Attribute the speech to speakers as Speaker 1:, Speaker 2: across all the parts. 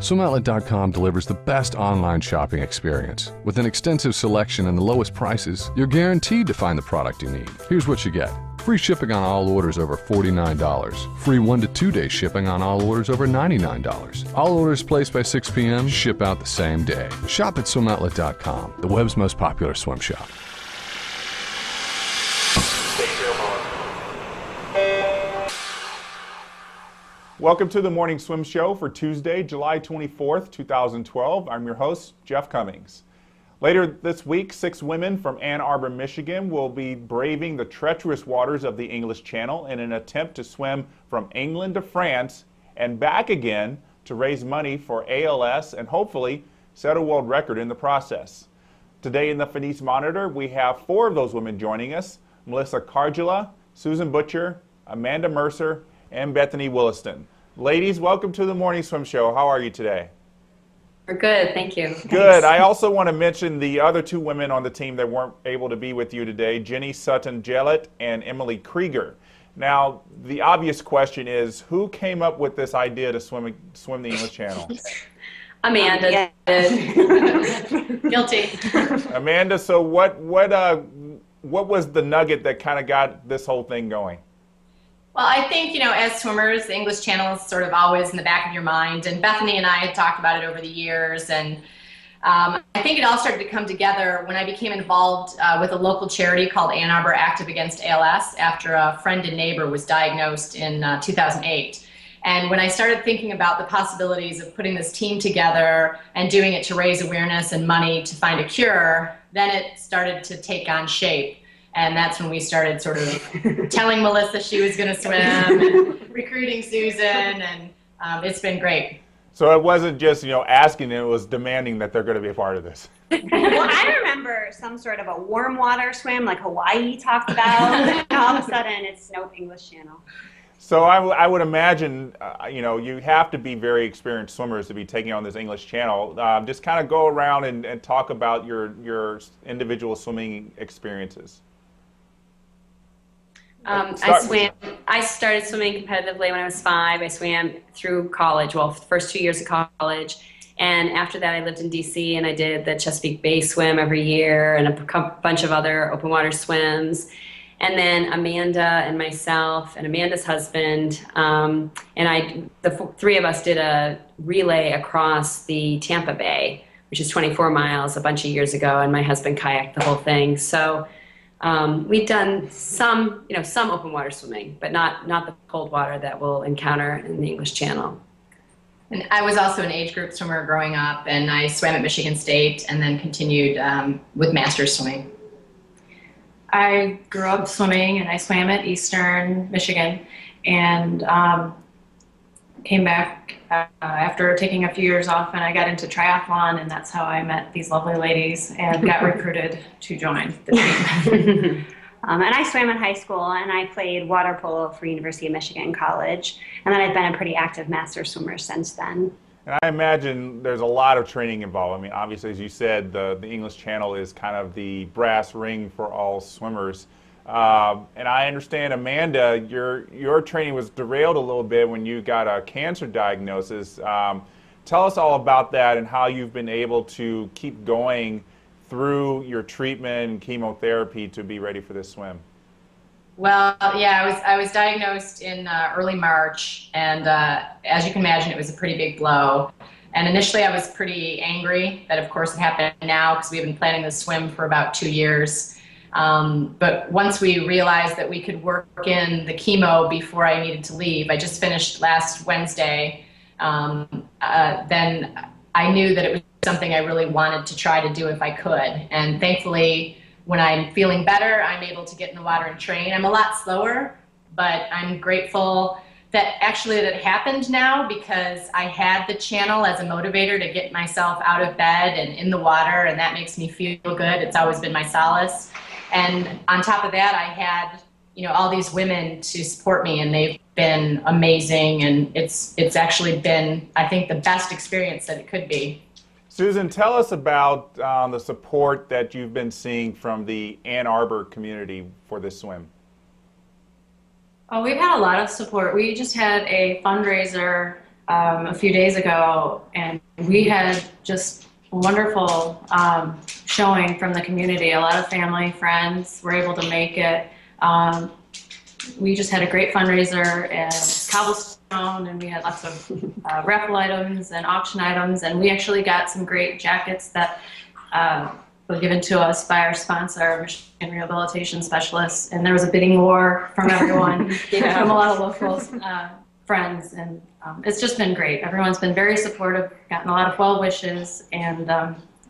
Speaker 1: SwimOutlet.com delivers the best online shopping experience. With an extensive selection and the lowest prices, you're guaranteed to find the product you need. Here's what you get. Free shipping on all orders over $49. Free 1 to 2 day shipping on all orders over $99. All orders placed by 6 p.m. ship out the same day. Shop at SwimOutlet.com, the web's most popular swim shop.
Speaker 2: Welcome to the Morning Swim Show for Tuesday, July 24th, 2012. I'm your host, Jeff Commings. Later this week, 6 women from Ann Arbor, Michigan will be braving the treacherous waters of the English Channel in an attempt to swim from England to France and back again to raise money for ALS and hopefully set a world record in the process. Today in the Finis Monitor, we have 4 of those women joining us: Melissa Cardula, Susan Butcher, Amanda Mercer, and Bethany Williston. Ladies, welcome to the Morning Swim Show. How are you today?
Speaker 3: We're good, thank you.
Speaker 2: Good.
Speaker 3: Thanks.
Speaker 2: I also want to mention the other 2 women on the team that weren't able to be with you today, Jenny Sutton-Jellett and Emily Krieger. Now, the obvious question is, who came up with this idea to swim the English Channel?
Speaker 3: Amanda did. Guilty.
Speaker 2: Amanda, so what was the nugget that kind of got this whole thing going?
Speaker 3: Well, I think, as swimmers, the English Channel is sort of always in the back of your mind. And Bethany and I had talked about it over the years. And I think it all started to come together when I became involved with a local charity called Ann Arbor Active Against ALS after a friend and neighbor was diagnosed in 2008. And when I started thinking about the possibilities of putting this team together and doing it to raise awareness and money to find a cure, then it started to take on shape. And that's when we started sort of telling Melissa she was going to swim and recruiting Susan, and it's been great.
Speaker 2: So it wasn't just, asking, it was demanding that they're going to be a part of this.
Speaker 4: Well, I remember some sort of a warm water swim like Hawaii talked about, and all of a sudden it's no English Channel.
Speaker 2: So I would imagine, you have to be very experienced swimmers to be taking on this English Channel. Just kind of go around and talk about your individual swimming experiences.
Speaker 5: I started swimming competitively when I was 5. I swam through college, well, the first 2 years of college. And after that, I lived in D.C. and I did the Chesapeake Bay swim every year and a bunch of other open water swims. And then Amanda and myself and Amanda's husband, the 3 of us did a relay across the Tampa Bay, which is 24 miles a bunch of years ago, and my husband kayaked the whole thing. So we've done some open water swimming, but not the cold water that we'll encounter in the English Channel.
Speaker 3: And I was also an age group swimmer growing up, and I swam at Michigan State and then continued with masters swimming.
Speaker 6: I grew up swimming, and I swam at Eastern Michigan, and came back after taking a few years off, and I got into triathlon, and that's how I met these lovely ladies and got recruited to join the team.
Speaker 4: And I swam in high school, and I played water polo for University of Michigan College, and then I've been a pretty active master swimmer since then.
Speaker 2: And I imagine there's a lot of training involved. I mean, obviously, as you said, the English Channel is kind of the brass ring for all swimmers. And I understand, Amanda, your training was derailed a little bit when you got a cancer diagnosis. Tell us all about that and how you've been able to keep going through your treatment and chemotherapy to be ready for this swim.
Speaker 3: Well, yeah, I was diagnosed in early March, and as you can imagine, it was a pretty big blow. And initially, I was pretty angry that, of course, it happened now because we've been planning this swim for about 2 years. But once we realized that we could work in the chemo before I needed to leave, I just finished last Wednesday, then I knew that it was something I really wanted to try to do if I could. And thankfully, when I'm feeling better, I'm able to get in the water and train. I'm a lot slower, but I'm grateful that actually that it happened now because I had the channel as a motivator to get myself out of bed and in the water, and that makes me feel good. It's always been my solace. And on top of that, I had, all these women to support me, and they've been amazing, and it's actually been, I think, the best experience that it could be.
Speaker 2: Susan, tell us about the support that you've been seeing from the Ann Arbor community for this swim.
Speaker 6: Oh, we've had a lot of support. We just had a fundraiser a few days ago, and we had just wonderful showing from the community. A lot of family, friends were able to make it. We just had a great fundraiser and cobblestone, and we had lots of raffle items and auction items, and we actually got some great jackets that were given to us by our sponsor, Michigan Rehabilitation Specialists, and there was a bidding war from everyone, from a lot of locals, friends, and it's just been great. Everyone's been very supportive, gotten a lot of well wishes, and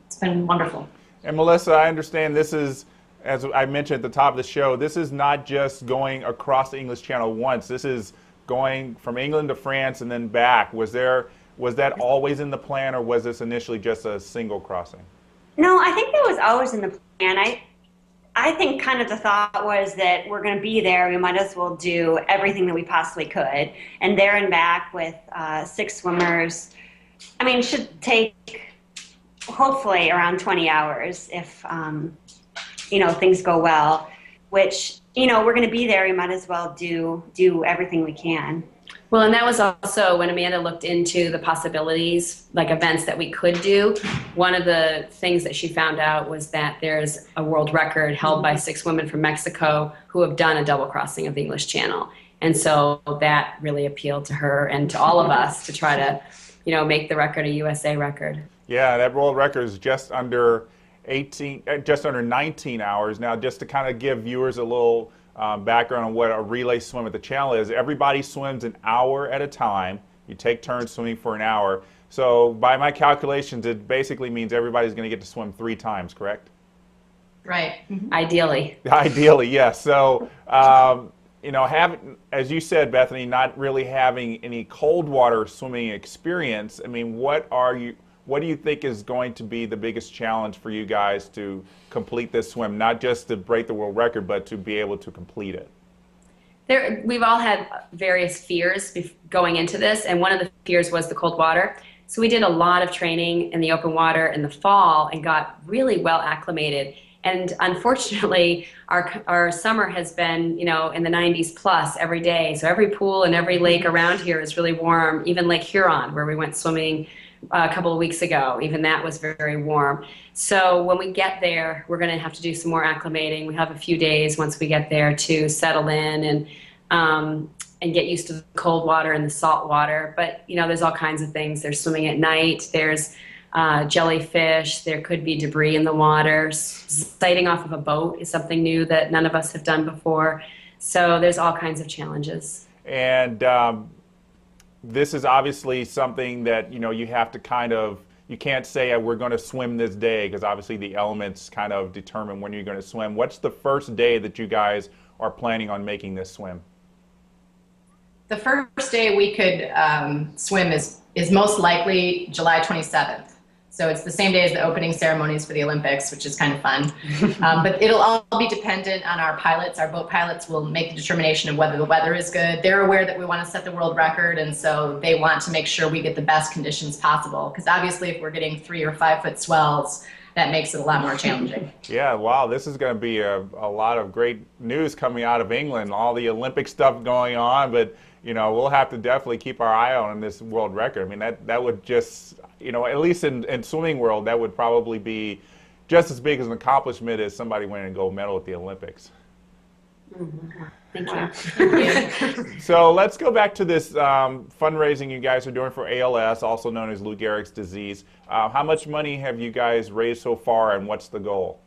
Speaker 6: it's been wonderful.
Speaker 2: And Melissa, I understand this is, as I mentioned at the top of the show, this is not just going across the English Channel once. This is going from England to France and then back. Was that always in the plan, or was this initially just a single crossing?
Speaker 4: No, I think that was always in the plan. I think kind of the thought was that we're going to be there. We might as well do everything that we possibly could. And there and back with 6 swimmers, I mean, it should take hopefully around 20 hours if, things go well, which, we're going to be there. We might as well do everything we can.
Speaker 5: Well, and that was also when Amanda looked into the possibilities, like events that we could do. One of the things that she found out was that there's a world record held by 6 women from Mexico who have done a double crossing of the English Channel. And so that really appealed to her and to all of us to try to, make the record a USA record.
Speaker 2: Yeah, that world record is just under 19 hours. Now, just to kind of give viewers a little background on what a relay swim at the channel is. Everybody swims an hour at a time. You take turns swimming for an hour. So by my calculations, it basically means everybody's going to get to swim 3 times, correct?
Speaker 3: Right.
Speaker 5: Ideally.
Speaker 2: Ideally, yes. So, as you said, Bethany, not really having any cold water swimming experience, I mean, what do you think is going to be the biggest challenge for you guys to complete this swim? Not just to break the world record, but to be able to complete it.
Speaker 5: We've all had various fears going into this, and one of the fears was the cold water. So we did a lot of training in the open water in the fall and got really well acclimated. And unfortunately, our summer has been, in the 90s plus every day. So every pool and every lake around here is really warm, even Lake Huron, where we went swimming a couple of weeks ago. Even that was very, very warm. So when we get there, we're going to have to do some more acclimating. We have a few days once we get there to settle in and get used to the cold water and the salt water. But, there's all kinds of things. There's swimming at night. There's jellyfish. There could be debris in the water. Sighting off of a boat is something new that none of us have done before. So there's all kinds of challenges.
Speaker 2: And this is obviously something that, you have to you can't say we're going to swim this day, because obviously the elements kind of determine when you're going to swim. What's the first day that you guys are planning on making this swim?
Speaker 3: The first day we could swim is most likely July 27th. So it's the same day as the opening ceremonies for the Olympics, which is kind of fun. But it'll all be dependent on our pilots. Our boat pilots will make the determination of whether the weather is good. They're aware that we want to set the world record, and so they want to make sure we get the best conditions possible. Because obviously if we're getting 3 or 5 foot swells, that makes it a lot more challenging.
Speaker 2: Yeah, wow, this is going to be a lot of great news coming out of England, all the Olympic stuff going on, but we'll have to definitely keep our eye on this world record. I mean, that would just, at least in swimming world, that would probably be just as big as an accomplishment as somebody winning a gold medal at the Olympics.
Speaker 5: Thank you.
Speaker 2: So let's go back to this fundraising you guys are doing for ALS, also known as Lou Gehrig's disease. How much money have you guys raised so far, and what's the goal?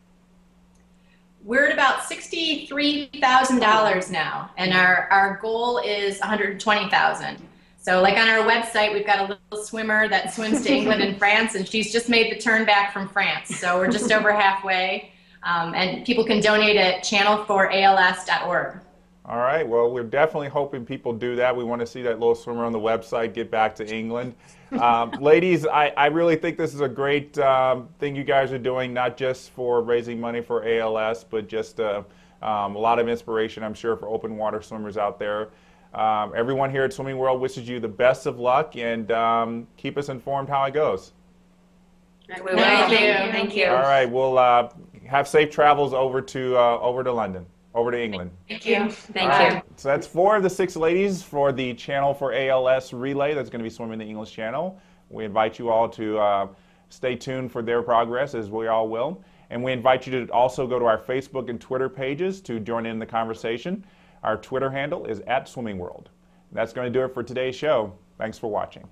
Speaker 3: We're at about $63,000 now, and our goal is $120,000. So like on our website, we've got a little swimmer that swims to England and France, and she's just made the turn back from France. So we're just over halfway, and people can donate at channel4als.org.
Speaker 2: All right, well, we're definitely hoping people do that. We want to see that little swimmer on the website get back to England. Ladies, I really think this is a great thing you guys are doing, not just for raising money for ALS, but just a lot of inspiration, I'm sure, for open water swimmers out there. Everyone here at Swimming World wishes you the best of luck, and keep us informed how it goes.
Speaker 5: We will. Thank you.
Speaker 2: All right, we'll have safe travels over to London. over to England.
Speaker 6: Thank you.
Speaker 5: Thank
Speaker 2: All
Speaker 5: you.
Speaker 2: right. So that's 4 of the 6 ladies for the Channel for ALS relay that's going to be swimming the English Channel. We invite you all to stay tuned for their progress, as we all will. And we invite you to also go to our Facebook and Twitter pages to join in the conversation. Our Twitter handle is @SwimmingWorld. That's going to do it for today's show. Thanks for watching.